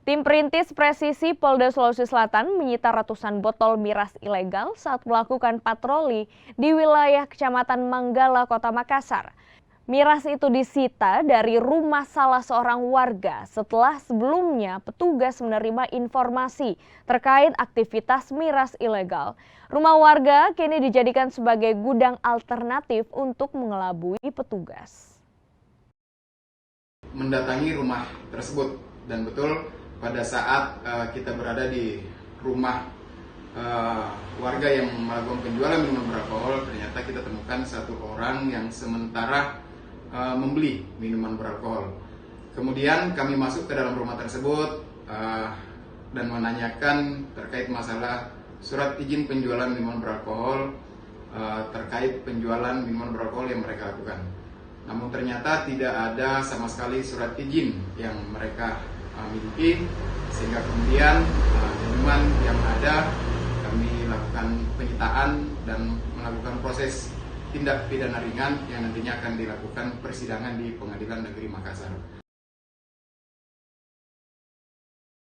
Tim Perintis Presisi Polda Sulawesi Selatan menyita ratusan botol miras ilegal saat melakukan patroli di wilayah Kecamatan Manggala, Kota Makassar. Miras itu disita dari rumah salah seorang warga setelah sebelumnya petugas menerima informasi terkait aktivitas miras ilegal. Rumah warga kini dijadikan sebagai gudang alternatif untuk mengelabui petugas. Mendatangi rumah tersebut dan betul pada saat kita berada di rumah warga yang melakukan penjualan minuman beralkohol, ternyata kita temukan satu orang yang sementara membeli minuman beralkohol. Kemudian kami masuk ke dalam rumah tersebut dan menanyakan terkait masalah surat izin penjualan minuman beralkohol, terkait penjualan minuman beralkohol yang mereka lakukan. Namun ternyata tidak ada sama sekali surat izin yang mereka miliki, sehingga kemudian minuman yang ada kami lakukan penyitaan dan melakukan proses tindak pidana ringan yang nantinya akan dilakukan persidangan di Pengadilan Negeri Makassar.